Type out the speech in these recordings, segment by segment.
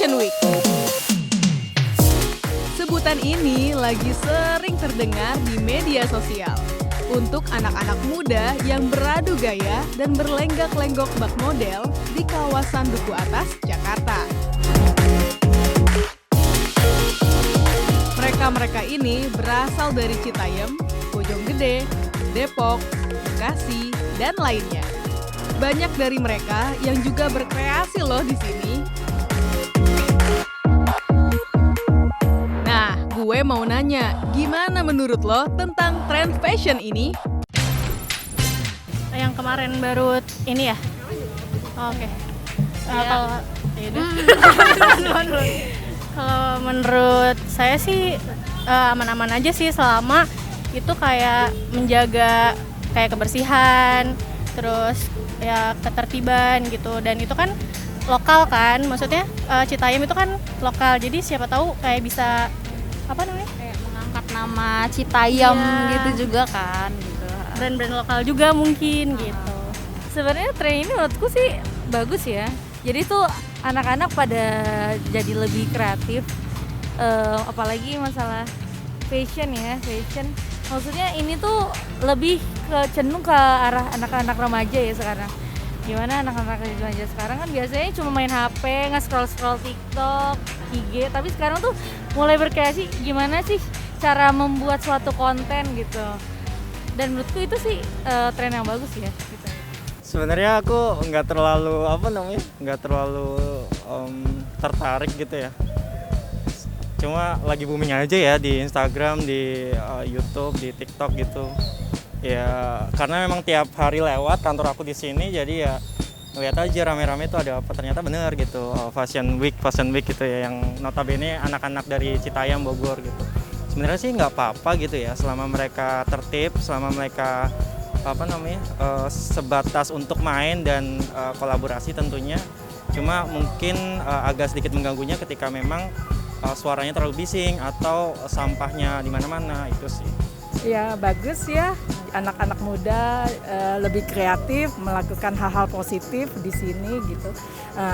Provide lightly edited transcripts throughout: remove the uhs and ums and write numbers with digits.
Fashion Week. Sebutan ini lagi sering terdengar di media sosial untuk anak-anak muda yang beradu gaya dan berlenggak-lenggok bak model di kawasan Duku Atas, Jakarta. Mereka ini berasal dari Citayam, Bojonggede, Depok, Bekasi, dan lainnya. Banyak dari mereka yang juga berkreasi loh di sini. Nah, gue mau nanya, gimana menurut lo tentang tren fashion ini? Yang kemarin baru ini ya? Oh, oke. Kalau menurut saya sih aman-aman aja sih selama itu kayak menjaga kayak kebersihan, terus ya ketertiban gitu, dan itu kan lokal kan, maksudnya Citayam itu kan lokal, jadi siapa tahu kayak bisa apa namanya kayak mengangkat nama Citayam gitu juga kan gitu. Brand-brand lokal juga mungkin gitu. Sebenarnya tren ini menurutku sih bagus ya, jadi tuh anak-anak pada jadi lebih kreatif, apalagi masalah fashion, maksudnya ini tuh lebih cenderung ke arah anak-anak remaja ya sekarang. Gimana anak-anak remaja sekarang kan biasanya cuma main HP, nge-scroll TikTok, IG, tapi sekarang tuh mulai berkreasi gimana sih cara membuat suatu konten gitu. Dan menurutku itu sih tren yang bagus ya gitu. Sebenarnya aku nggak terlalu tertarik gitu ya. Cuma lagi booming aja ya di Instagram, di YouTube, di TikTok gitu. Ya karena memang tiap hari lewat kantor aku di sini, jadi ya lihat aja rame-rame itu ada apa, ternyata bener gitu. Fashion Week gitu ya, yang notabene anak-anak dari Citayam, Bogor gitu. Sebenarnya sih nggak apa-apa gitu ya, selama mereka tertib, selama mereka sebatas untuk main dan kolaborasi tentunya. Cuma mungkin agak sedikit mengganggunya ketika memang suaranya terlalu bising atau sampahnya di mana-mana, itu sih. Ya bagus ya, anak-anak muda lebih kreatif melakukan hal-hal positif di sini gitu,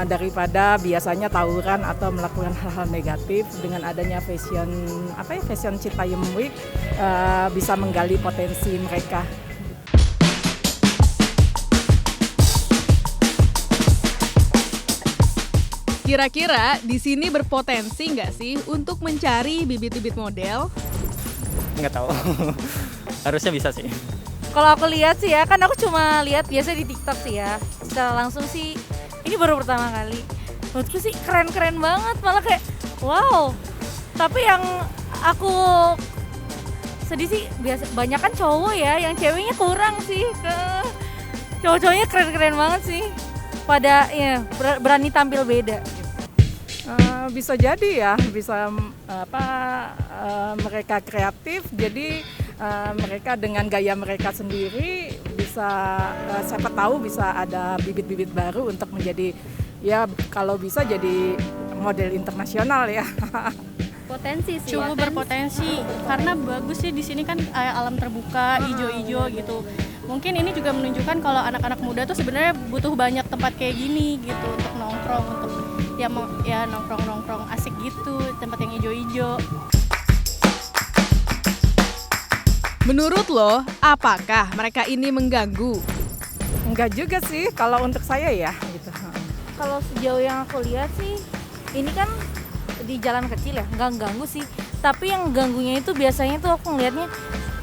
daripada biasanya tawuran atau melakukan hal-hal negatif. Dengan adanya Fashion Citayam Week bisa menggali potensi mereka. Kira-kira di sini berpotensi nggak sih untuk mencari bibit-bibit model? Nggak tahu. Harusnya bisa sih. Kalau aku lihat sih ya, kan aku cuma lihat biasa di TikTok sih ya. Secara langsung sih ini baru pertama kali. Menurutku sih keren-keren banget, malah kayak wow. Tapi yang aku sedih sih banyak kan cowok ya, yang ceweknya kurang sih. Cowok-cowoknya keren-keren banget sih. Pada ya berani tampil beda. Bisa jadi ya, mereka kreatif, jadi mereka dengan gaya mereka sendiri bisa siapa tahu bisa ada bibit-bibit baru untuk menjadi, ya kalau bisa jadi model internasional ya. Potensi sih. Cukup berpotensi karena bagus sih di sini kan alam terbuka, hijau-hijau gitu. Mungkin ini juga menunjukkan kalau anak-anak muda tuh sebenarnya butuh banyak tempat kayak gini gitu untuk nongkrong, untuk ya nongkrong asik gitu, tempat yang hijau-hijau. Menurut lo, apakah mereka ini mengganggu? Enggak juga sih kalau untuk saya ya gitu. Kalau sejauh yang aku lihat sih, ini kan di jalan kecil ya, nggak ganggu sih. Tapi yang ganggunya itu biasanya tuh aku ngeliatnya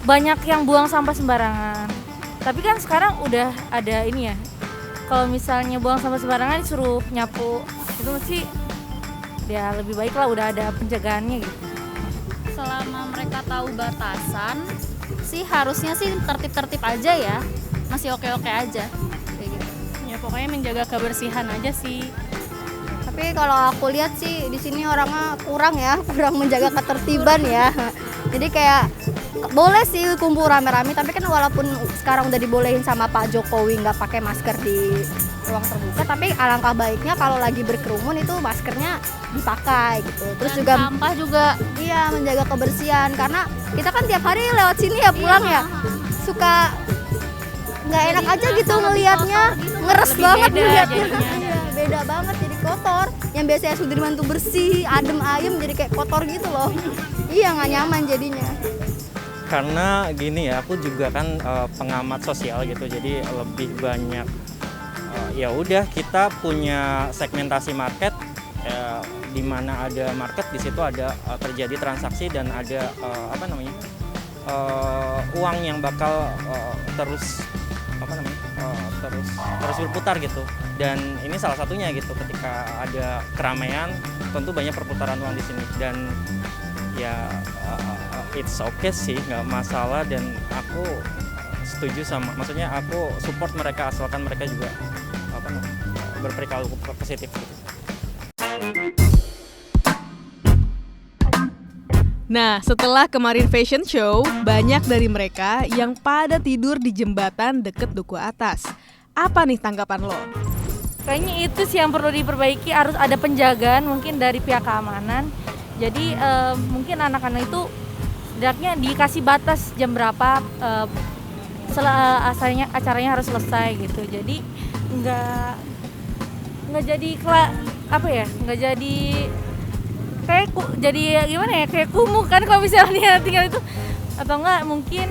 banyak yang buang sampah sembarangan. Tapi kan sekarang udah ada ini ya, kalau misalnya buang sampah sembarangan disuruh nyapu, itu sih ya lebih baik lah, udah ada penjagaannya gitu. Selama mereka tahu batasan sih harusnya sih tertib-tertib aja ya, masih oke-oke aja kayak gitu. Ya pokoknya menjaga kebersihan aja sih. Tapi kalau aku lihat sih di sini orangnya kurang menjaga ketertiban ya. Jadi kayak boleh sih kumpul rame-rame, tapi kan walaupun sekarang udah dibolehin sama Pak Jokowi nggak pakai masker di ruang terbuka, tapi alangkah baiknya kalau lagi berkerumun itu maskernya dipakai gitu. Terus Dan juga sampah juga iya menjaga kebersihan, karena kita kan tiap hari lewat sini ya pulang ya, suka nggak enak aja gitu ngelihatnya, ngeres Lebih banget beda ngelihatnya. jadinya. Iya, beda banget jadi kotor. Yang biasanya Sudirman tuh bersih, adem ayem jadi kayak kotor gitu loh. Iya, nggak nyaman jadinya. Karena gini ya, aku juga kan pengamat sosial gitu, jadi lebih banyak ya udah kita punya segmentasi market, di mana ada market di situ ada terjadi transaksi dan ada uang yang bakal terus terus berputar gitu. Dan ini salah satunya gitu, ketika ada keramaian tentu banyak perputaran uang di sini dan ya it's okay sih, nggak masalah, dan aku setuju maksudnya aku support mereka asalkan mereka juga berperilaku positif gitu. Nah, setelah kemarin fashion show, banyak dari mereka yang pada tidur di jembatan deket Duku Atas. Apa nih tanggapan lo? Kayaknya itu sih yang perlu diperbaiki, harus ada penjagaan mungkin dari pihak keamanan. Jadi mungkin anak-anak itu setidaknya dikasih batas jam berapa acaranya harus selesai gitu. Jadi nggak jadi nggak jadi kayak jadi gimana ya, kayak kumuh kan kalau misalnya tinggal itu, atau enggak mungkin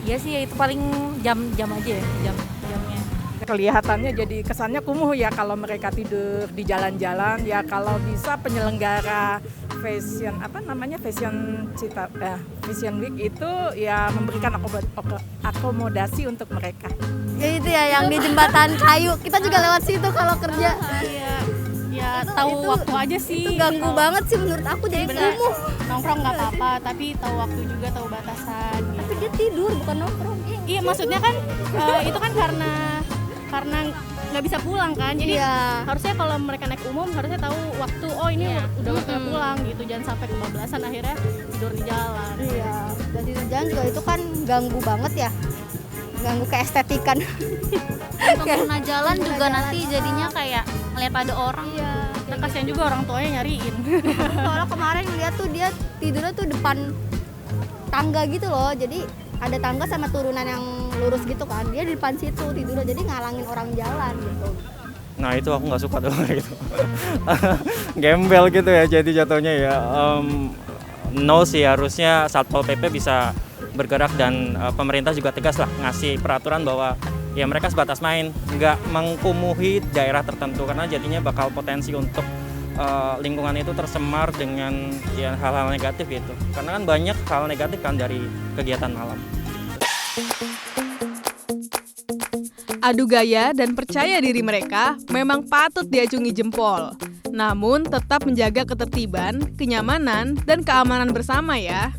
ya sih itu paling jam aja ya, jamnya. Kelihatannya jadi kesannya kumuh ya kalau mereka tidur di jalan-jalan. Ya kalau bisa penyelenggara fashion Fashion Week itu ya memberikan akomodasi untuk mereka. Ya itu ya yang di jembatan kayu. Kita juga lewat situ kalau kerja. Ya tahu waktu aja sih. Itu ganggu banget sih menurut aku, jadi kumuh. Nongkrong nggak apa-apa, tapi tahu waktu juga, tahu batasan. Tapi dia tidur bukan nongkrong. Iya, maksudnya kan itu kan karena nggak bisa pulang kan, jadi harusnya kalau mereka naik umum harusnya tahu waktu, oh ini udah waktunya pulang gitu, jangan sampai kebablasan akhirnya tidur di jalan. Iya, dan tidur di jalan juga itu kan ganggu banget ya, ganggu keestetikan. Pengguna jalan juga nanti jadinya kayak ngeliat pada orang. Iya, Nah, kasihan juga orang tuanya nyariin. soalnya kemarin lihat tuh dia tidurnya tuh depan tangga gitu loh, jadi ada tangga sama turunan yang lurus gitu kan, dia di depan situ tidurnya, jadi ngalangin orang jalan gitu. Nah itu aku nggak suka tuh gitu. Gembel gitu ya jadi jatuhnya ya. No sih, harusnya Satpol PP bisa bergerak dan pemerintah juga tegas lah ngasih peraturan bahwa ya mereka sebatas main, nggak mengkumuhi daerah tertentu, karena jadinya bakal potensi untuk lingkungan itu tercemar dengan ya hal-hal negatif gitu. Karena kan banyak hal negatif kan dari kegiatan malam. Adu gaya dan percaya diri mereka memang patut diacungi jempol. Namun tetap menjaga ketertiban, kenyamanan, dan keamanan bersama ya.